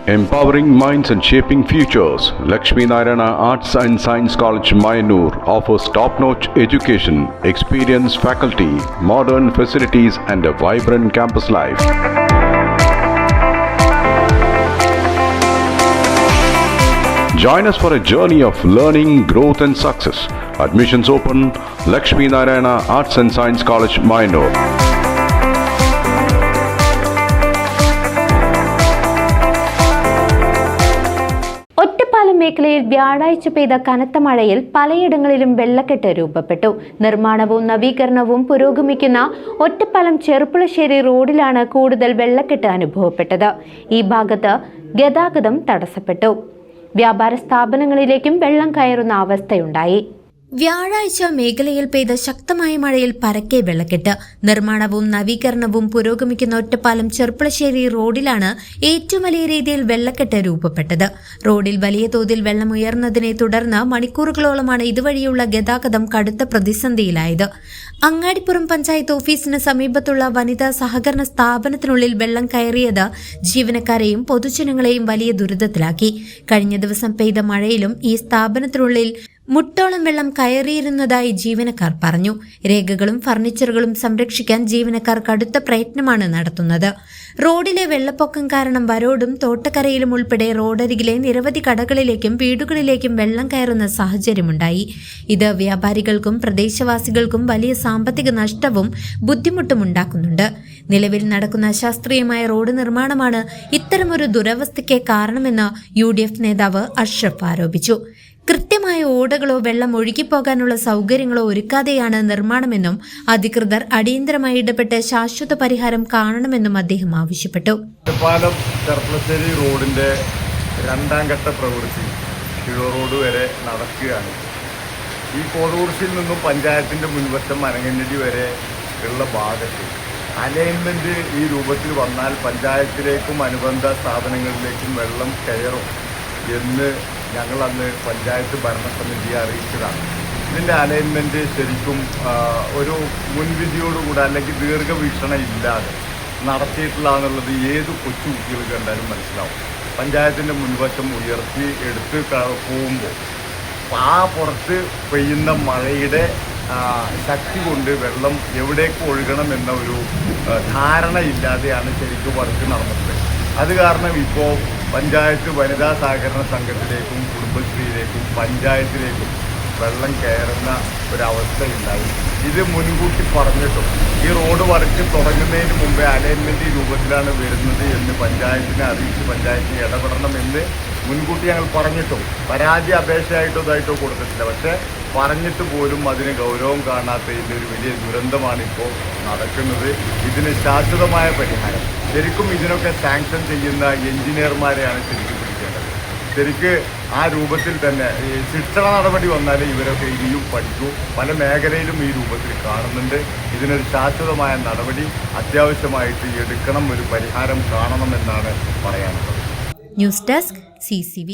Empowering minds and shaping futures, Lakshmi Narayana Arts and Science College, Mayanur offers top-notch education, experienced faculty, modern facilities and a vibrant campus life. Join us for a journey of learning, growth and success. Admissions open, Lakshmi Narayana Arts and Science College, Mayanur. Ottapalam മേഖലയിൽ വ്യാഴാഴ്ച പെയ്ത കനത്ത മഴയിൽ പലയിടങ്ങളിലും വെള്ളക്കെട്ട് രൂപപ്പെട്ടു. നിർമ്മാണവും നവീകരണവും പുരോഗമിക്കുന്ന ഒറ്റപ്പാലം ചെറുപ്പുളശ്ശേരി റോഡിലാണ് കൂടുതൽ വെള്ളക്കെട്ട് അനുഭവപ്പെട്ടത്. ഈ ഭാഗത്ത് ഗതാഗതം തടസ്സപ്പെട്ടു. വ്യാപാര സ്ഥാപനങ്ങളിലേക്കും വെള്ളം കയറുന്ന അവസ്ഥയുണ്ടായി. വ്യാഴാഴ്ച മേഖലയിൽ പെയ്ത ശക്തമായ മഴയിൽ പരക്കെ വെള്ളക്കെട്ട്. നിർമ്മാണവും നവീകരണവും പുരോഗമിക്കുന്ന ഒറ്റപ്പാലം ചെറുപ്പുളശ്ശേരി റോഡിലാണ് ഏറ്റവും വലിയ രീതിയിൽ വെള്ളക്കെട്ട് രൂപപ്പെട്ടത്. റോഡിൽ വലിയ തോതിൽ വെള്ളമുയർന്നതിനെ തുടർന്ന് മണിക്കൂറുകളോളമാണ് ഇതുവഴിയുള്ള ഗതാഗതം കടുത്ത പ്രതിസന്ധിയിലായത്. അങ്ങാടിപ്പുറം പഞ്ചായത്ത് ഓഫീസിന് സമീപത്തുള്ള വനിതാ സഹകരണ സ്ഥാപനത്തിനുള്ളിൽ വെള്ളം കയറിയത് ജീവനക്കാരെയും പൊതുജനങ്ങളെയും വലിയ ദുരിതത്തിലാക്കി. കഴിഞ്ഞ ദിവസം പെയ്ത മഴയിലും ഈ സ്ഥാപനത്തിനുള്ളിൽ മുട്ടോളം വെള്ളം കയറിയിരുന്നതായി ജീവനക്കാർ പറഞ്ഞു. രേഖകളും ഫർണിച്ചറുകളും സംരക്ഷിക്കാൻ ജീവനക്കാർ കടുത്ത പ്രയത്നമാണ് നടത്തുന്നത്. റോഡിലെ വെള്ളപ്പൊക്കം കാരണം വരോടും തോട്ടക്കരയിലും ഉൾപ്പെടെ റോഡരികിലെ നിരവധി കടകളിലേക്കും വീടുകളിലേക്കും വെള്ളം കയറുന്ന സാഹചര്യമുണ്ടായി. ഇത് വ്യാപാരികൾക്കും പ്രദേശവാസികൾക്കും വലിയ സാമ്പത്തിക നഷ്ടവും ബുദ്ധിമുട്ടും ഉണ്ടാക്കുന്നുണ്ട്. നിലവിൽ നടക്കുന്ന അശാസ്ത്രീയമായ റോഡ് നിർമ്മാണമാണ് ഇത്തരമൊരു ദുരവസ്ഥയ്ക്ക് കാരണമെന്ന് UDF നേതാവ് അഷ്റഫ് ആരോപിച്ചു. കൃത്യമായ ഓടകളോ വെള്ളം ഒഴുകിപ്പോകാനുള്ള സൗകര്യങ്ങളോ ഒരുക്കാതെയാണ് നിർമ്മാണമെന്നും അധികൃതർ അടിയന്തരമായി ഇടപെട്ട് ശാശ്വത പരിഹാരം കാണണമെന്നും അദ്ദേഹം ആവശ്യപ്പെട്ടു. ഒറ്റപ്പാലം ചെറുപ്പുളശ്ശേരി റോഡിന്റെ രണ്ടാം ഘട്ട പ്രവൃത്തി കിഴോ റോഡ് വരെ നടക്കുകയാണ്. ഈ കോടൂർച്ചിയിൽ നിന്നും പഞ്ചായത്തിന്റെ മുൻവശം അനങ്ങനടി വരെ ഉള്ള ഭാഗത്ത് അലൈൻമെന്റ് ഈ രൂപത്തിൽ വന്നാൽ പഞ്ചായത്തിലേക്കും അനുബന്ധ സ്ഥാപനങ്ങളിലേക്കും വെള്ളം കയറും എന്ന് ഞങ്ങൾ അന്ന് പഞ്ചായത്ത് ഭരണസമിതിയെ അറിയിച്ചതാണ്. ഇതിൻ്റെ അലൈൻമെൻറ്റ് ശരിക്കും ഒരു മുൻവിധിയോടുകൂടെ അല്ലെങ്കിൽ ദീർഘവീക്ഷണ ഇല്ലാതെ നടത്തിയിട്ടുള്ളതെന്നുള്ളത് ഏത് കൊച്ചു കുട്ടികൾ കണ്ടാലും മനസ്സിലാവും. പഞ്ചായത്തിൻ്റെ മുൻവശം ഉയർത്തി എടുത്ത് പോകുമ്പോൾ ആ പുറത്ത് പെയ്യുന്ന മഴയുടെ ശക്തി കൊണ്ട് വെള്ളം എവിടേക്ക് ഒഴുകണം എന്ന ഒരു ധാരണയില്ലാതെയാണ് ശരിക്കും വർക്ക് നടന്നത്. അത് കാരണം ഇപ്പോൾ പഞ്ചായത്ത് വനിതാ സഹകരണ സംഘത്തിലേക്കും കുടുംബശ്രീയിലേക്കും പഞ്ചായത്തിലേക്കും വെള്ളം കയറുന്ന ഒരവസ്ഥയുണ്ടായി. ഇത് മുൻകൂട്ടി പറഞ്ഞിട്ടും ഈ റോഡ് വർക്ക് തുടങ്ങുന്നതിന് മുമ്പേ അലൈൻമെൻറ്റ് രൂപത്തിലാണ് വരുന്നത് എന്ന് പഞ്ചായത്തിനെ അറിയിച്ച് പഞ്ചായത്തിന് ഇടപെടണമെന്ന് മുൻകൂട്ടി ഞങ്ങൾ പറഞ്ഞിട്ടും പരാതി അപേക്ഷയായിട്ടോ ഇതായിട്ടോ കൊടുത്തിട്ടില്ല. പക്ഷേ പറഞ്ഞിട്ട് പോലും അതിന് ഗൗരവം കാണാത്തതിൻ്റെ ഒരു വലിയ ദുരന്തമാണിപ്പോൾ നടക്കുന്നത്. ഇതിന് ശാശ്വതമായ പരിഹാരം ശരിക്കും ഇതിനൊക്കെ സാങ്ഷൻ ചെയ്യുന്ന എഞ്ചിനീയർമാരെയാണ് ശരിക്കും പിടിക്കേണ്ടത്. ശരിക്ക് ആ രൂപത്തിൽ തന്നെ ഈ ശിക്ഷണ നടപടി വന്നാലേ ഇവരൊക്കെ ഇനിയും പഠിക്കൂ. പല മേഖലയിലും ഈ രൂപത്തിൽ കാണുന്നുണ്ട്. ഇതിനൊരു ശാശ്വതമായ നടപടി അത്യാവശ്യമായിട്ട് എടുക്കണം, ഒരു പരിഹാരം കാണണമെന്നാണ് പറയാനുള്ളത്. News desk CCV.